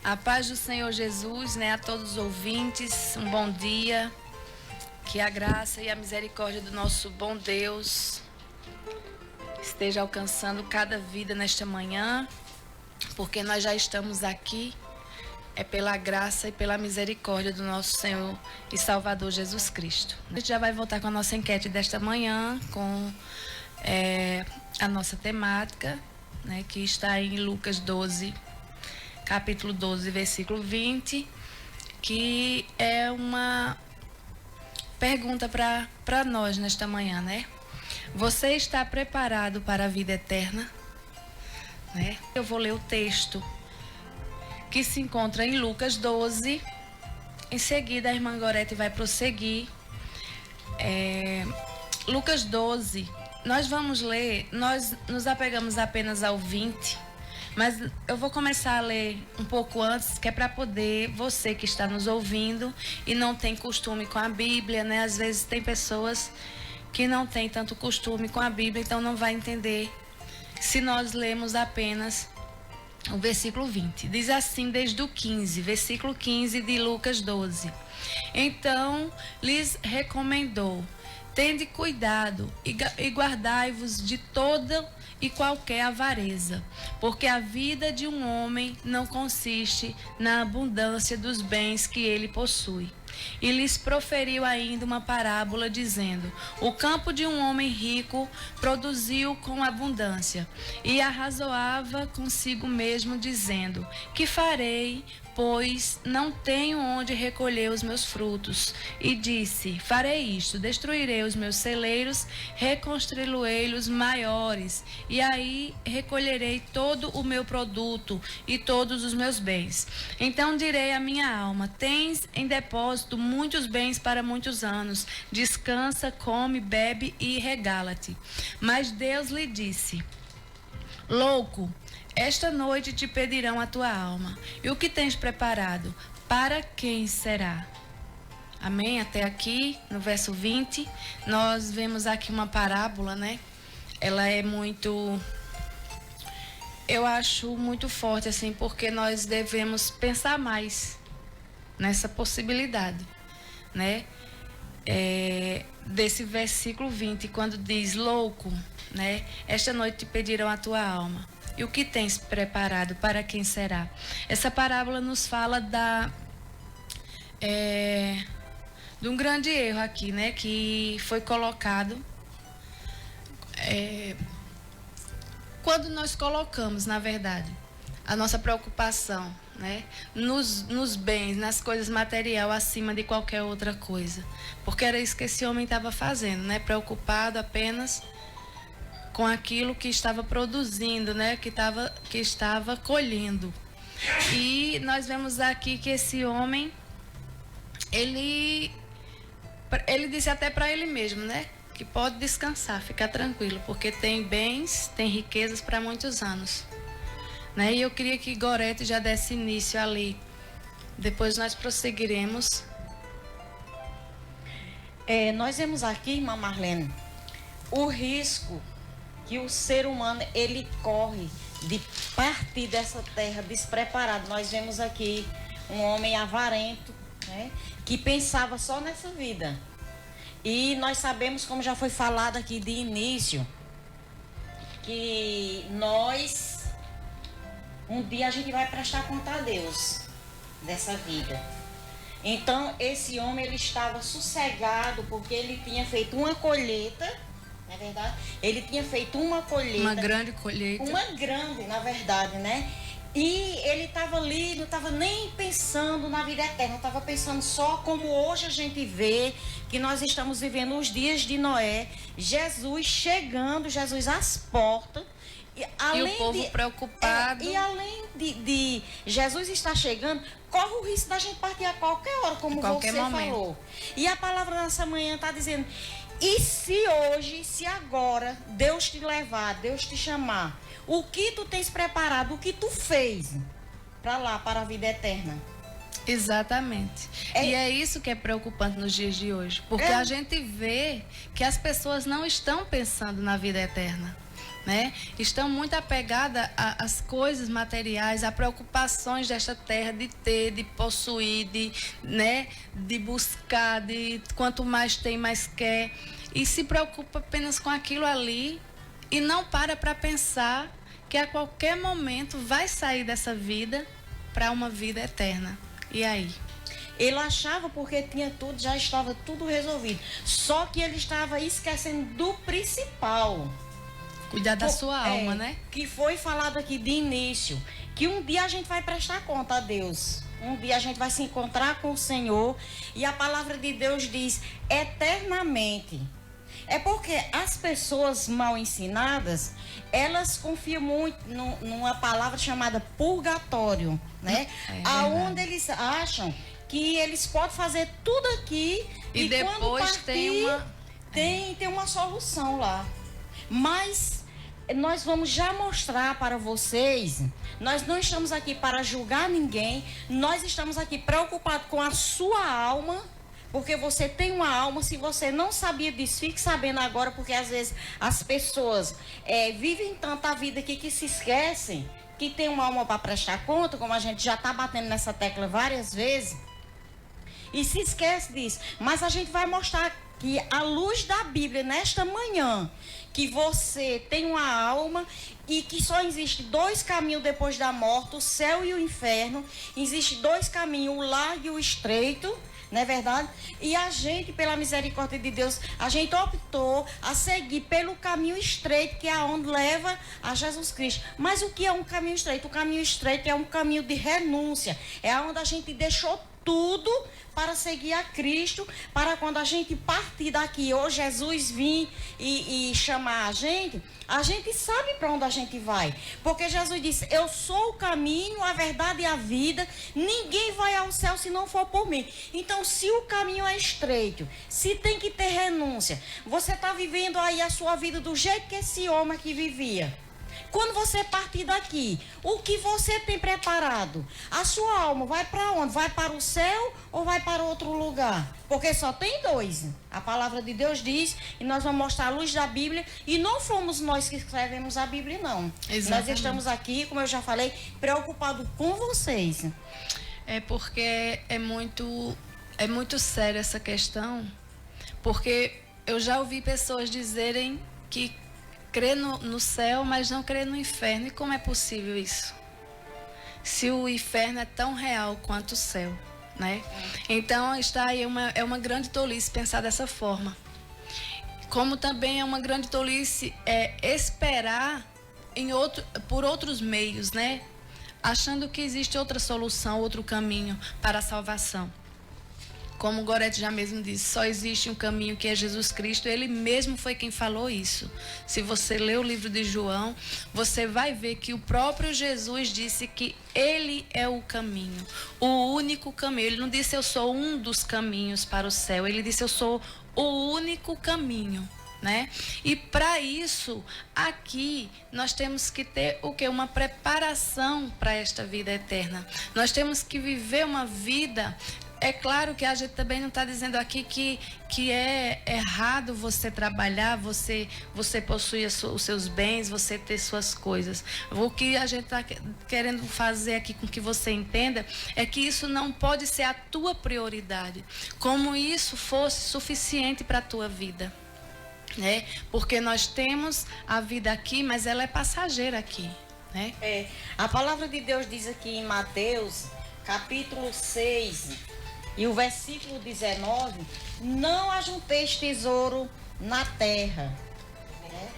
A paz do Senhor Jesus, né, a todos os ouvintes, um bom dia. Que a graça e a misericórdia do nosso bom Deus esteja alcançando cada vida nesta manhã, porque nós já estamos aqui, é pela graça e pela misericórdia do nosso Senhor e Salvador Jesus Cristo. A gente já vai voltar com a nossa enquete desta manhã, com a nossa temática, né, que está em Lucas 12, capítulo 12, versículo 20, que é uma pergunta para nós nesta manhã, né? Você está preparado para a vida eterna? Né? Eu vou ler o texto que se encontra em Lucas 12. Em seguida, a irmã Gorete vai prosseguir. Lucas 12, nós vamos ler, nós nos apegamos apenas ao 20, mas eu vou começar a ler um pouco antes, que é para poder, você que está nos ouvindo e não tem costume com a Bíblia, né? Às vezes tem pessoas que não têm tanto costume com a Bíblia, então não vai entender se nós lemos apenas o versículo 20. Diz assim desde o 15, versículo 15 de Lucas 12. Então lhes recomendou: tende cuidado e guardai-vos de toda e qualquer avareza, porque a vida de um homem não consiste na abundância dos bens que ele possui. E lhes proferiu ainda uma parábola, dizendo: o campo de um homem rico produziu com abundância, e arrazoava consigo mesmo, dizendo: que farei, pois não tenho onde recolher os meus frutos? E disse: farei isto, destruirei os meus celeiros, reconstruí-los maiores, e aí recolherei todo o meu produto e todos os meus bens. Então direi à minha alma: tens em depósito muitos bens para muitos anos, descansa, come, bebe e regala-te. Mas Deus lhe disse: louco, esta noite te pedirão a tua alma, e o que tens preparado, para quem será? Amém? Até aqui, no verso 20, nós vemos aqui uma parábola, né? Ela é muito, eu acho muito forte, assim, porque nós devemos pensar mais nessa possibilidade, né? Desse versículo 20, quando diz: louco, né? Esta noite te pedirão a tua alma. E o que tens preparado, para quem será? Essa parábola nos fala de um grande erro aqui, né? Que foi colocado quando nós colocamos, na verdade, a nossa preocupação, né, nos bens, nas coisas materiais acima de qualquer outra coisa. Porque era isso que esse homem estava fazendo, né? Preocupado apenas com aquilo que estava produzindo, né? Que estava colhendo. E nós vemos aqui que esse homem, ele disse até para ele mesmo, né? Que pode descansar, ficar tranquilo, porque tem bens, tem riquezas para muitos anos, né? E eu queria que Gorete já desse início ali. Depois nós prosseguiremos. Nós vemos aqui, irmã Marlene, o risco que o ser humano ele corre de partir dessa terra despreparado. Nós vemos aqui um homem avarento, né, que pensava só nessa vida. E nós sabemos, como já foi falado aqui de início, que nós um dia a gente vai prestar conta a Deus dessa vida. Então esse homem ele estava sossegado porque ele tinha feito uma colheita. Não é verdade? Ele tinha feito uma colheita. Uma grande colheita. Uma grande, na verdade, né? E ele estava ali, não estava nem pensando na vida eterna, estava pensando só como hoje a gente vê que nós estamos vivendo os dias de Noé, Jesus chegando, Jesus às portas. E o povo preocupado. E além de Jesus estar chegando, corre o risco da gente partir a qualquer hora, como você falou. E a palavra nessa manhã está dizendo: e se hoje, se agora, Deus te levar, Deus te chamar, o que tu tens preparado, o que tu fez para lá, para a vida eterna? Exatamente. E é isso que é preocupante nos dias de hoje. Porque a gente vê que as pessoas não estão pensando na vida eterna. né? Estão muito apegadas às coisas materiais, a preocupações desta terra, de ter, de possuir, né? De buscar, de quanto mais tem, mais quer. E se preocupa apenas com aquilo ali e não para pensar que a qualquer momento vai sair dessa vida para uma vida eterna. E aí? Ele achava porque tinha tudo, já estava tudo resolvido. Só que ele estava esquecendo do principal. Cuidar da sua alma, né? Que foi falado aqui de início. Que um dia a gente vai prestar conta a Deus. Um dia a gente vai se encontrar com o Senhor. E a palavra de Deus diz eternamente. É porque as pessoas mal ensinadas, elas confiam muito numa palavra chamada purgatório, né? Aonde eles acham que eles podem fazer tudo aqui e depois quando partir, tem uma solução lá. Mas nós vamos já mostrar para vocês, nós não estamos aqui para julgar ninguém, nós estamos aqui preocupados com a sua alma, porque você tem uma alma. Se você não sabia disso, fique sabendo agora, porque às vezes as pessoas vivem tanta vida aqui que se esquecem que tem uma alma para prestar conta, como a gente já está batendo nessa tecla várias vezes, e se esquece disso. Mas a gente vai mostrar que à luz da Bíblia, nesta manhã, que você tem uma alma e que só existe dois caminhos depois da morte, o céu e o inferno. Existem dois caminhos, o largo e o estreito, não é verdade? E a gente, pela misericórdia de Deus, a gente optou a seguir pelo caminho estreito, que é onde leva a Jesus Cristo. Mas o que é um caminho estreito? O caminho estreito é um caminho de renúncia. É onde a gente deixou tudo para seguir a Cristo, para quando a gente partir daqui, ou Jesus vir e chamar a gente sabe para onde a gente vai. Porque Jesus disse, eu sou o caminho, a verdade e a vida, ninguém vai ao céu se não for por mim. Então, se o caminho é estreito, se tem que ter renúncia, você está vivendo aí a sua vida do jeito que esse homem aqui vivia. Quando você partir daqui, o que você tem preparado? A sua alma vai para onde? Vai para o céu ou vai para outro lugar? Porque só tem dois. A palavra de Deus diz, e nós vamos mostrar a luz da Bíblia, e não fomos nós que escrevemos a Bíblia, não. Exatamente. Nós estamos aqui, como eu já falei, preocupados com vocês. É porque é muito séria essa questão, porque eu já ouvi pessoas dizerem que crê no céu, mas não crê no inferno. E como é possível isso? Se o inferno é tão real quanto o céu, né? Então, está aí uma grande tolice pensar dessa forma. Como também é uma grande tolice esperar por outros meios, né? Achando que existe outra solução, outro caminho para a salvação. Como Gorete já mesmo disse, só existe um caminho, que é Jesus Cristo. Ele mesmo foi quem falou isso. Se você ler o livro de João, você vai ver que o próprio Jesus disse que ele é o caminho, o único caminho. Ele não disse eu sou um dos caminhos para o céu, ele disse eu sou o único caminho, né? E para isso, aqui nós temos que ter o quê? Uma preparação para esta vida eterna. Nós temos que viver uma vida. É claro que a gente também não está dizendo aqui que é errado você trabalhar, você possuir os seus bens, você ter suas coisas. O que a gente está querendo fazer aqui com que você entenda é que isso não pode ser a tua prioridade, como isso fosse suficiente para a tua vida, né? Porque nós temos a vida aqui, mas ela é passageira aqui, né? A palavra de Deus diz aqui em Mateus, capítulo 6... E o versículo 19, não ajunteis tesouro na terra, né?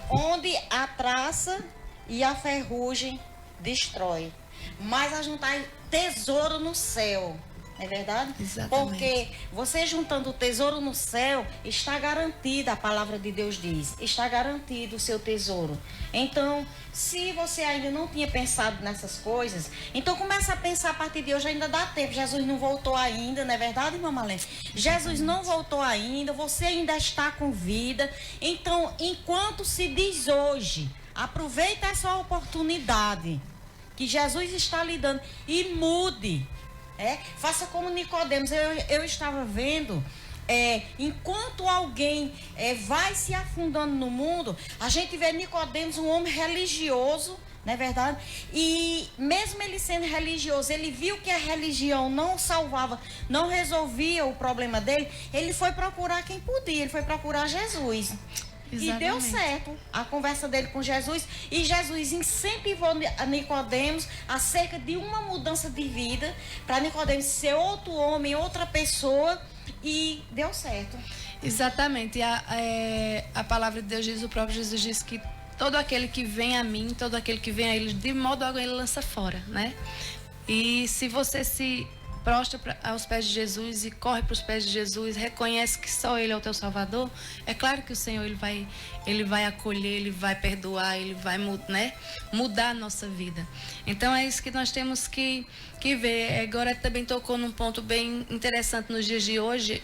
Onde a traça e a ferrugem destrói, mas ajuntai tesouro no céu. É verdade? Exatamente. Porque você juntando o tesouro no céu, está garantida, a palavra de Deus diz, está garantido o seu tesouro. Então, se você ainda não tinha pensado nessas coisas, então começa a pensar a partir de hoje, ainda dá tempo. Jesus não voltou ainda, não é verdade, irmã Marlene? Jesus não voltou ainda, você ainda está com vida. Então, enquanto se diz hoje, aproveita essa oportunidade que Jesus está lhe dando e mude. Faça como Nicodemos. Eu estava vendo Enquanto alguém vai se afundando no mundo, a gente vê Nicodemos, um homem religioso, não é verdade? E mesmo ele sendo religioso, ele viu que a religião não salvava, não resolvia o problema dele, ele foi procurar quem podia, ele foi procurar Jesus. Exatamente. E deu certo a conversa dele com Jesus, e Jesus incentivou a Nicodemos acerca de uma mudança de vida, para Nicodemos ser outro homem, outra pessoa, e deu certo. Exatamente. A palavra de Deus diz, o próprio Jesus diz que todo aquele que vem a mim, todo aquele que vem a ele, de modo algum ele lança fora, né? E se você se prostra aos pés de Jesus e corre para os pés de Jesus, reconhece que só Ele é o teu Salvador, é claro que o Senhor ele vai acolher, Ele vai perdoar, Ele vai, né, mudar a nossa vida. Então é isso que nós temos que ver. Agora também tocou num ponto bem interessante nos dias de hoje,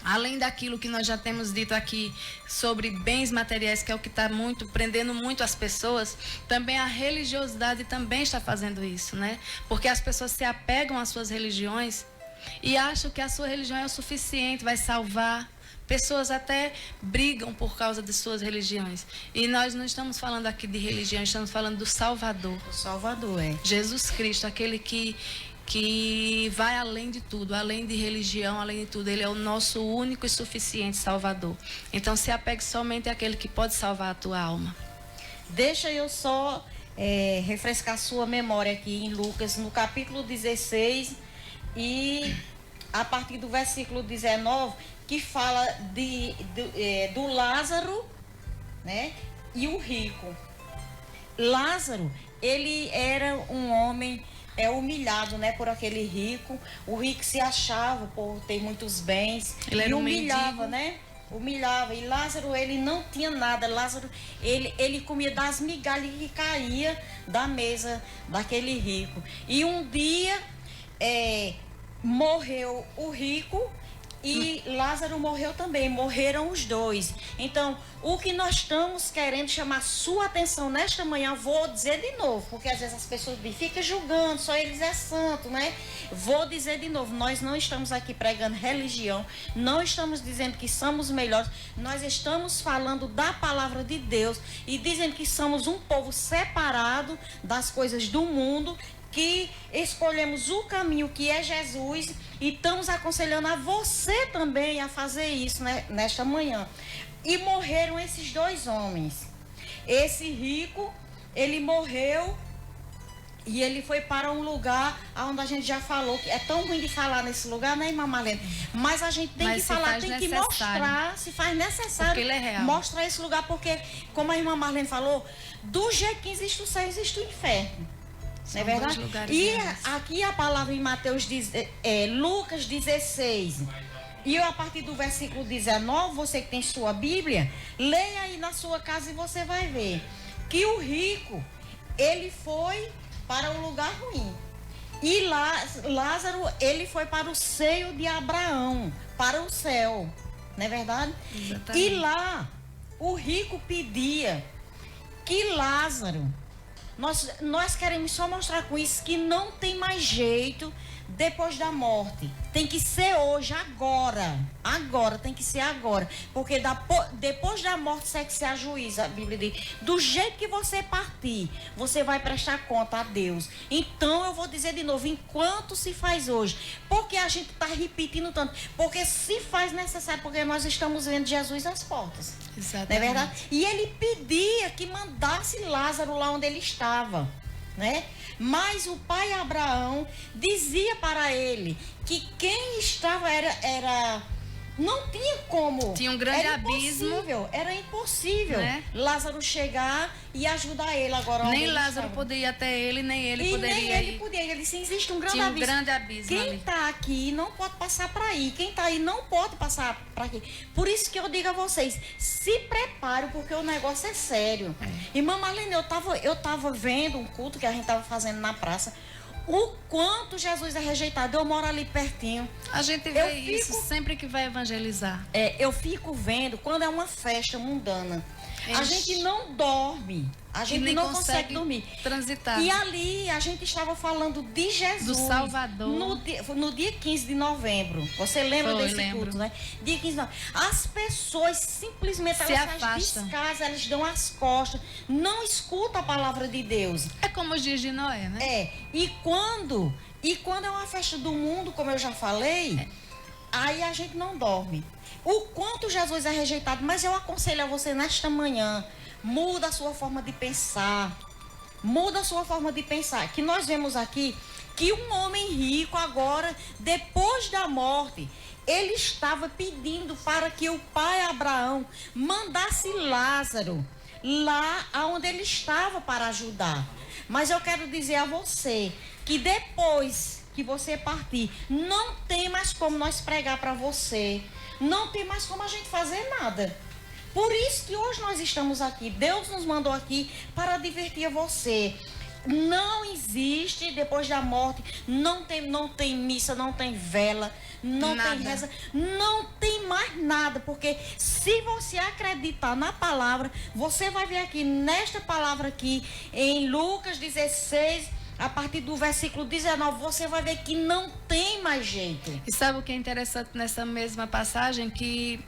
além daquilo que nós já temos dito aqui sobre bens materiais, que é o que está prendendo muito as pessoas, também a religiosidade também está fazendo isso, né? Porque as pessoas se apegam às suas religiões e acham que a sua religião é o suficiente, vai salvar. Pessoas até brigam por causa de suas religiões. E nós não estamos falando aqui de religião, estamos falando do Salvador. O Salvador, Jesus Cristo, aquele que vai além de tudo, além de religião, além de tudo. Ele é o nosso único e suficiente Salvador. Então se apegue somente àquele que pode salvar a tua alma. Deixa eu só refrescar sua memória aqui em Lucas, no capítulo 16, e a partir do versículo 19, que fala do Lázaro, né, e o rico. Lázaro, ele era um homem humilhado, né, por aquele rico. O rico se achava por ter muitos bens. Ele era humilhava, né? Humilhava. E Lázaro, ele não tinha nada. Lázaro, ele comia das migalhas que caía da mesa daquele rico. E um dia morreu o rico e Lázaro morreu também, morreram os dois. Então, o que nós estamos querendo chamar sua atenção nesta manhã, vou dizer de novo, porque às vezes as pessoas ficam julgando, só eles é santo, né? Vou dizer de novo, nós não estamos aqui pregando religião, não estamos dizendo que somos melhores, nós estamos falando da palavra de Deus e dizendo que somos um povo separado das coisas do mundo, que escolhemos o caminho que é Jesus, e estamos aconselhando a você também a fazer isso, né, nesta manhã. E morreram esses dois homens. Esse rico, ele morreu e ele foi para um lugar onde a gente já falou, que é tão ruim de falar nesse lugar, né, irmã Marlene? Mas a gente tem que falar, tem que mostrar, se faz necessário, porque ele é real. Mostrar esse lugar, porque, como a irmã Marlene falou, do jeito que existe o céu, existe o inferno. Não é verdade? E aqui a palavra em Lucas 16. E a partir do versículo 19, você que tem sua Bíblia, leia aí na sua casa e você vai ver que o rico, ele foi para um lugar ruim. E Lázaro, ele foi para o seio de Abraão, para o céu. Não é verdade? Exatamente. E lá, o rico pedia que Lázaro... Nós queremos só mostrar com isso que não tem mais jeito depois da morte. Tem que ser hoje, agora. Agora, tem que ser agora. Porque depois da morte é que se ajuiza, a Bíblia diz. Do jeito que você partir, você vai prestar conta a Deus. Então, eu vou dizer de novo, enquanto se faz hoje. Porque a gente está repetindo tanto. Porque se faz necessário, porque nós estamos vendo Jesus às portas. Exatamente. Não é verdade? E ele pedia que mandasse Lázaro lá onde ele estava, né? Mas o pai Abraão dizia para ele que quem estava não tinha como. Tinha um grande abismo. Era impossível, né? Lázaro chegar e ajudar ele agora. Nem Lázaro poderia ir até ele, nem ele poderia ir. Nem ele podia. Ele disse, existe um grande Tinha abismo. Um grande abismo. Quem está aqui não pode passar para aí. Quem está aí não pode passar para aqui. Por isso que eu digo a vocês, se preparem, porque o negócio é sério. Irmã Marlene, eu tava vendo um culto que a gente estava fazendo na praça. O quanto Jesus é rejeitado. Eu moro ali pertinho. A gente vê isso sempre que vai evangelizar. Eu fico vendo quando é uma festa mundana. A gente não dorme. A gente não consegue dormir. Transitar. E ali a gente estava falando de Jesus. Do Salvador. No dia 15 de novembro. Você lembra desse culto, né? Dia 15 de novembro. As pessoas simplesmente se elas afastam. Descasam, elas dão as costas. Não escutam a palavra de Deus. É como os dias de Noé, né? É. E quando é uma festa do mundo, como eu já falei, aí a gente não dorme. O quanto Jesus é rejeitado. Mas eu aconselho a você nesta manhã. Muda a sua forma de pensar. Muda a sua forma de pensar. Que nós vemos aqui que um homem rico agora, depois da morte, ele estava pedindo para que o pai Abraão mandasse Lázaro lá onde ele estava para ajudar. Mas eu quero dizer a você que depois que você partir, não tem mais como nós pregar para você. Não tem mais como a gente fazer nada. Por isso que hoje nós estamos aqui. Deus nos mandou aqui para divertir você. Não existe depois da morte. Não tem missa, não tem vela, não tem reza. Não tem mais nada. Porque se você acreditar na palavra, você vai ver aqui, nesta palavra aqui, em Lucas 16, a partir do versículo 19, você vai ver que não tem mais jeito. E sabe o que é interessante nessa mesma passagem? Que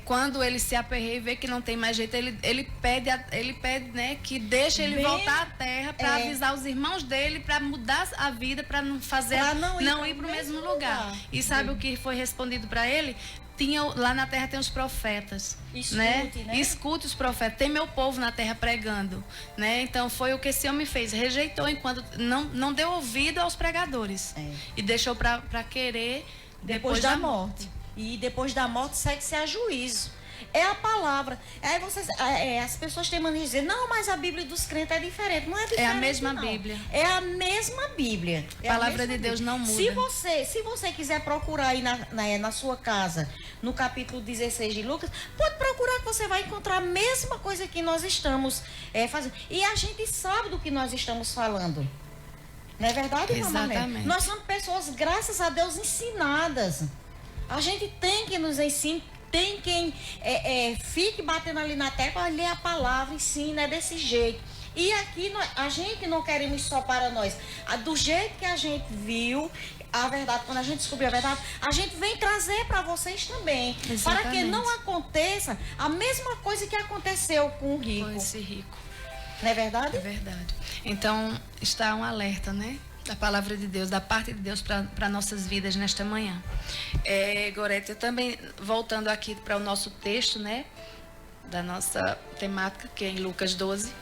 quando ele se aperreia e vê que não tem mais jeito, ele pede, né, que deixe ele voltar à terra para avisar os irmãos dele, para mudar a vida, para não fazer, não ir para o mesmo lugar. E sabe o que foi respondido para ele? Lá na terra tem os profetas, né? Escute os profetas. Tem meu povo na terra pregando, né? Então foi o que esse homem fez. Rejeitou enquanto não deu ouvido aos pregadores e deixou para querer depois da morte. E depois da morte segue-se a juízo. É a palavra. Aí as pessoas têm mania de dizer, não, mas a Bíblia dos crentes é diferente. Não é diferente, é a mesma não. Bíblia. É a mesma Bíblia. A palavra de Deus não muda. Se você quiser procurar aí na sua casa, no capítulo 16 de Lucas, pode procurar que você vai encontrar a mesma coisa que nós estamos fazendo. E a gente sabe do que nós estamos falando. Não é verdade, irmã Marlene? Exatamente. Nós somos pessoas, graças a Deus, ensinadas. A gente tem que nos ensinar, tem quem fique batendo ali na tecla, ler a palavra, ensina, é desse jeito. E aqui a gente não queremos só para nós. Do jeito que a gente viu a verdade, quando a gente descobriu a verdade, a gente vem trazer para vocês também. Exatamente. Para que não aconteça a mesma coisa que aconteceu com o rico. Com esse rico. Não é verdade? É verdade. Então, está um alerta, né? Da palavra de Deus, da parte de Deus para nossas vidas nesta manhã. Gorete, eu também, voltando aqui para o nosso texto, né? Da nossa temática, que é em Lucas 12.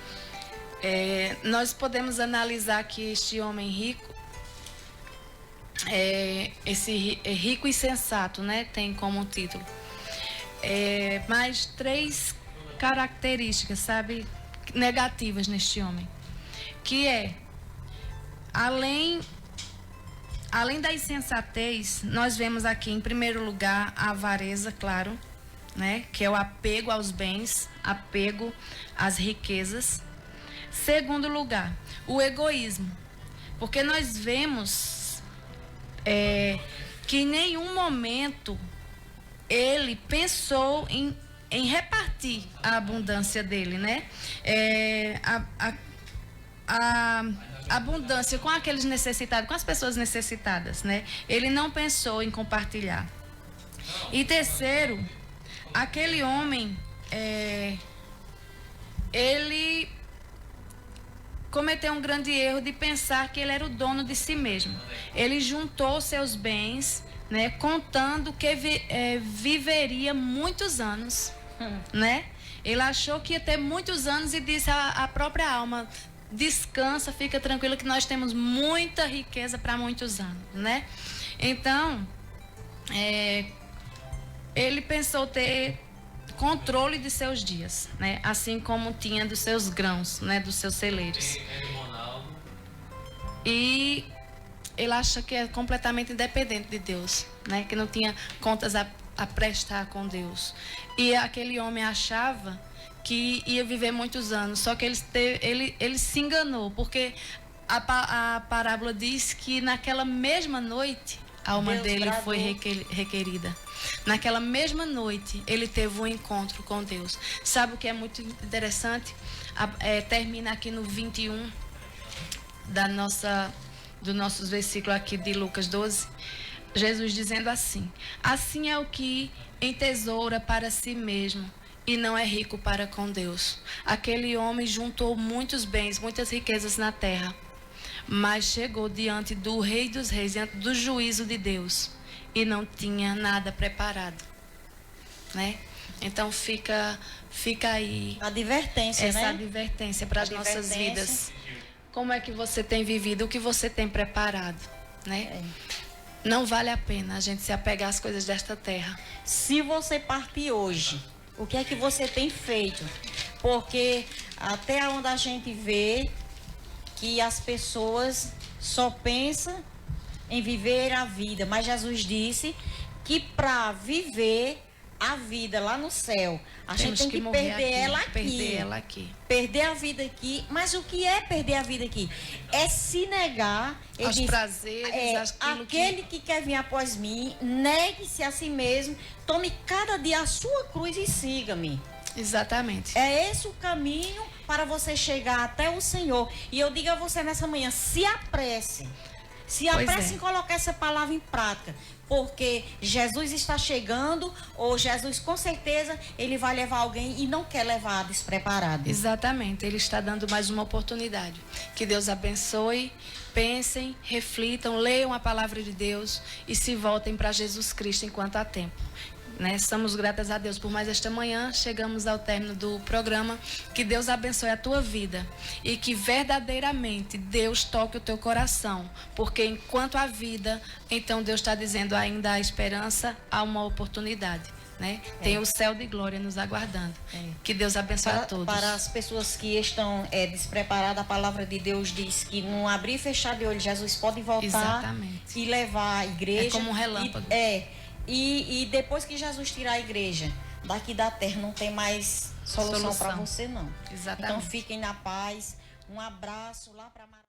Nós podemos analisar que este homem rico, esse rico e sensato, né? Tem como título. Mais 3 características, sabe? Negativas neste homem. Que além da insensatez, nós vemos aqui, em primeiro lugar, a avareza, claro, né? Que é o apego aos bens, apego às riquezas. Segundo lugar, o egoísmo. Porque nós vemos que em nenhum momento ele pensou em repartir a abundância dele, né? A abundância com aqueles necessitados, com as pessoas necessitadas, né? Ele não pensou em compartilhar. E terceiro, aquele homem, ele cometeu um grande erro de pensar que ele era o dono de si mesmo. Ele juntou seus bens, né? Contando que viveria muitos anos, né? Ele achou que ia ter muitos anos e disse à própria alma: descansa, fica tranquilo que nós temos muita riqueza para muitos anos, né? Então, ele pensou ter controle de seus dias, né? Assim como tinha dos seus grãos, né? Dos seus celeiros. E ele acha que é completamente independente de Deus, né? Que não tinha contas a prestar com Deus. E aquele homem achava que ia viver muitos anos, só que ele se enganou, porque a parábola diz que naquela mesma noite a alma Deus dele bradou. foi requerida. Naquela mesma noite, ele teve um encontro com Deus. Sabe o que é muito interessante? Termina aqui no 21 dos nossos versículos aqui de Lucas 12. Jesus dizendo assim: assim é o que entesoura para si mesmo e não é rico para com Deus. Aquele homem juntou muitos bens, muitas riquezas na terra, mas chegou diante do Rei dos Reis, diante do juízo de Deus, e não tinha nada preparado, né? Então fica aí Advertência, essa né? advertência para as nossas Advertência. vidas. Como é que você tem vivido, o que você tem preparado, né? Não vale a pena a gente se apegar às coisas desta terra. Se você partir hoje, o que é que você tem feito? Porque até onde a gente vê que as pessoas só pensam em viver a vida, mas Jesus disse que para viver a vida lá no céu, a gente tem que morrer perder ela aqui. Perder ela aqui. Perder a vida aqui. Mas o que é perder a vida aqui? É se negar. Ele Aos diz, prazeres, aquele que quer vir após mim, negue-se a si mesmo, tome cada dia a sua cruz e siga-me. Exatamente. É esse o caminho para você chegar até o Senhor. E eu digo a você nessa manhã, se apresse. Se apresse em colocar essa palavra em prática. Porque Jesus está chegando, ou Jesus com certeza, ele vai levar alguém e não quer levar despreparado. Exatamente, ele está dando mais uma oportunidade. Que Deus abençoe, pensem, reflitam, leiam a palavra de Deus e se voltem para Jesus Cristo enquanto há tempo. Né? Somos gratas a Deus por mais esta manhã. Chegamos ao término do programa. Que Deus abençoe a tua vida e que verdadeiramente Deus toque o teu coração, porque enquanto há vida, então Deus está dizendo, ainda há esperança, há uma oportunidade, né? Tem o céu de glória nos aguardando. Que Deus abençoe a todos. Para as pessoas que estão despreparadas, a palavra de Deus diz que no abrir e fechar de olho, Jesus pode voltar. Exatamente. E levar a igreja. É como um relâmpago. E depois que Jesus tirar a igreja daqui da terra, não tem mais solução para você, não. Exatamente. Então fiquem na paz. Um abraço lá para